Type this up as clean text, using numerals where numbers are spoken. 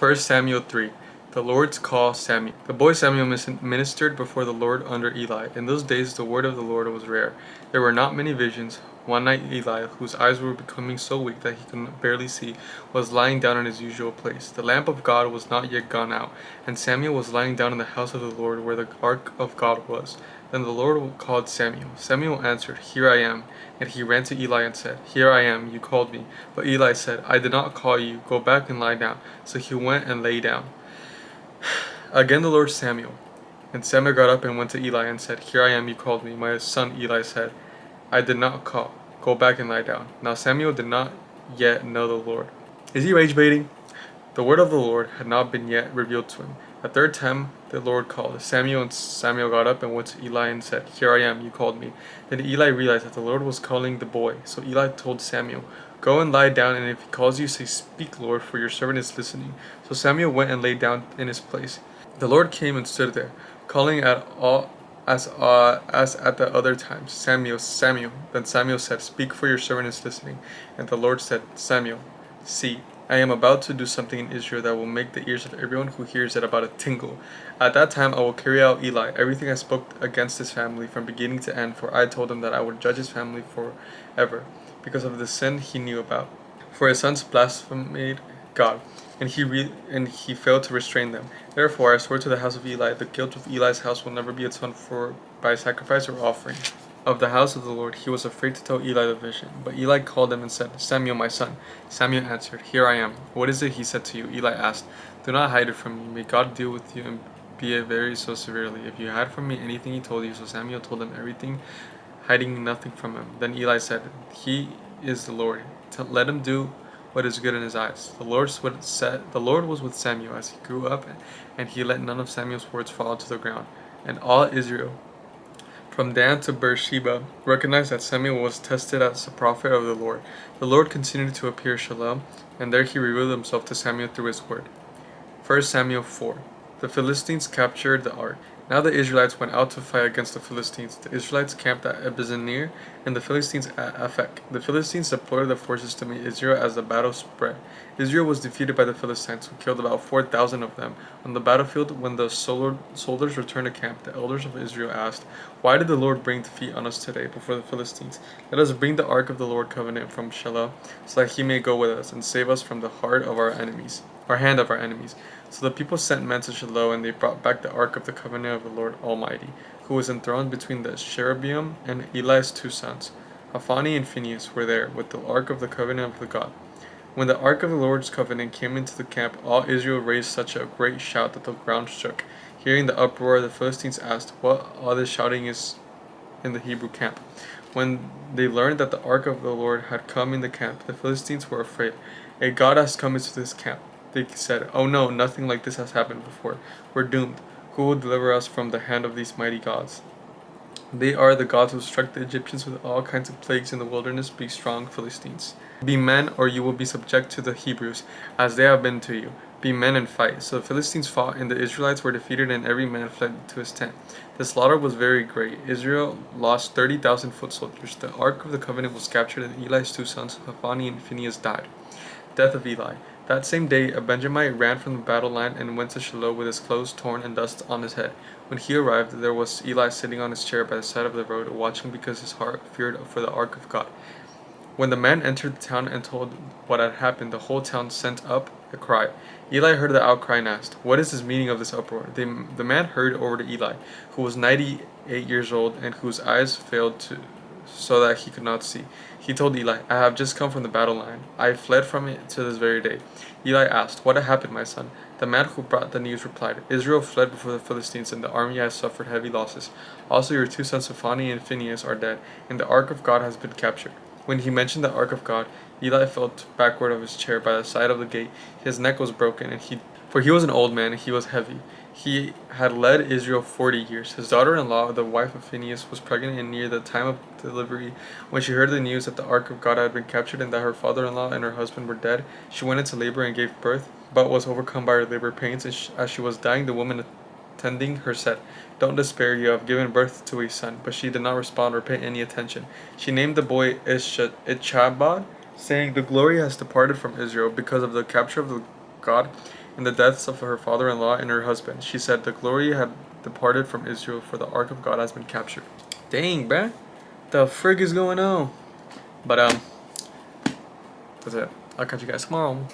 1 Samuel 3. The Lord's call Samuel. The boy Samuel ministered before the Lord under Eli. In those days the word of the Lord was rare. There were not many visions. One night Eli, whose eyes were becoming so weak that he could barely see, was lying down in his usual place. The lamp of God was not yet gone out, and Samuel was lying down in the house of the Lord where the ark of God was. Then the Lord called Samuel. Samuel answered, Here I am. And he ran to Eli and said, Here I am, you called me. But Eli said, I did not call you. Go back and lie down. So he went and lay down. Again the Lord Samuel. And Samuel got up and went to Eli and said, Here I am, you called me. My son Eli said, I did not call. Go back and lie down. Now Samuel did not yet know the Lord. Is he rage baiting? The word of the Lord had not been yet revealed to him. A third time the Lord called Samuel, and Samuel got up and went to Eli and said, Here I am, you called me. Then Eli realized that the Lord was calling the boy. So Eli told Samuel, Go and lie down, and if he calls you, say, Speak, Lord, for your servant is listening. So Samuel went and lay down in his place. The Lord came and stood there, calling at all as at the other times, Samuel, Samuel. Then Samuel said, Speak, for your servant is listening. And the Lord said, Samuel, see, I am about to do something in Israel that will make the ears of everyone who hears it about a tingle. At that time I will carry out Eli, everything I spoke against his family from beginning to end, for I told him that I would judge his family forever, because of the sin he knew about. For his sons blasphemed God, and he failed to restrain them. Therefore I swore to the house of Eli, the guilt of Eli's house will never be atoned for by sacrifice or offering. Of the house of the Lord he was afraid to tell Eli the vision. But Eli called him and said, Samuel, my son. Samuel answered, Here I am. What is it he said to you? Eli asked, Do not hide it from me. May God deal with you and be it very so severely, if you hide from me anything he told you. So Samuel told him everything, hiding nothing from him. Then Eli said, He is the Lord. Let him do what is good in his eyes. The Lord was with Samuel as he grew up, and he let none of Samuel's words fall to the ground. And all Israel, from Dan to Beersheba, recognized that Samuel was tested as a prophet of the Lord. The Lord continued to appear at Shiloh, and there he revealed himself to Samuel through his word. 1 Samuel 4. The Philistines captured the ark. Now the Israelites went out to fight against the Philistines. The Israelites camped at Ebenezer, and the Philistines at Aphek. The Philistines deployed their forces to meet Israel as the battle spread. Israel was defeated by the Philistines, who killed about 4,000 of them. On the battlefield, when the soldiers returned to camp, the elders of Israel asked, Why did the Lord bring defeat on us today before the Philistines? Let us bring the ark of the Lord covenant from Shiloh, so that he may go with us and save us from the hand of our enemies. So the people sent men to Shiloh, and they brought back the ark of the covenant of the Lord Almighty, who was enthroned between the cherubim, and Eli's two sons, Hophni and Phinehas, were there with the ark of the covenant of the God. When the ark of the Lord's covenant came into the camp, all Israel raised such a great shout that the ground shook. Hearing the uproar, the Philistines asked, What all this shouting is in the Hebrew camp? When they learned that the ark of the Lord had come in the camp, the Philistines were afraid. A God has come into this camp. They said, Oh no, nothing like this has happened before. We're doomed. Who will deliver us from the hand of these mighty gods? They are the gods who struck the Egyptians with all kinds of plagues in the wilderness. Be strong, Philistines. Be men, or you will be subject to the Hebrews, as they have been to you. Be men and fight. So the Philistines fought, and the Israelites were defeated, and every man fled to his tent. The slaughter was very great. Israel lost 30,000 foot soldiers. The ark of the covenant was captured, and Eli's two sons, Hophni and Phinehas, died. Death of Eli. That same day a Benjamite ran from the battle line and went to Shiloh with his clothes torn and dust on his head. When he arrived, there was Eli sitting on his chair by the side of the road, watching because his heart feared for the ark of God. When the man entered the town and told what had happened, the whole town sent up a cry. Eli heard the outcry and asked, What is the meaning of this uproar? The man hurried over to Eli, who was 98 years old and whose eyes failed so that he could not see. He told Eli, I have just come from the battle line. I fled from it to this very day. Eli asked, What had happened, my son? The man who brought the news replied, Israel fled before the Philistines, and the army has suffered heavy losses. Also your two sons Hophni and Phinehas are dead, and the ark of God has been captured. When he mentioned the ark of God, Eli fell backward of his chair by the side of the gate. His neck was broken, for he was an old man, and he was heavy. He had led Israel 40 years. His daughter-in-law, the wife of Phinehas, was pregnant and near the time of delivery. When she heard the news that the ark of God had been captured and that her father-in-law and her husband were dead, she went into labor and gave birth, but was overcome by her labor pains. And as she was dying, the woman attending her said, Don't despair, you have given birth to a son. But she did not respond or pay any attention. She named the boy Ichabod, saying, The glory has departed from Israel because of the capture of the God and the deaths of her father-in-law and her husband. She said, "The glory had departed from Israel, for the ark of God has been captured." Dang, bruh. The frig is going on? But that's it. I'll catch you guys tomorrow.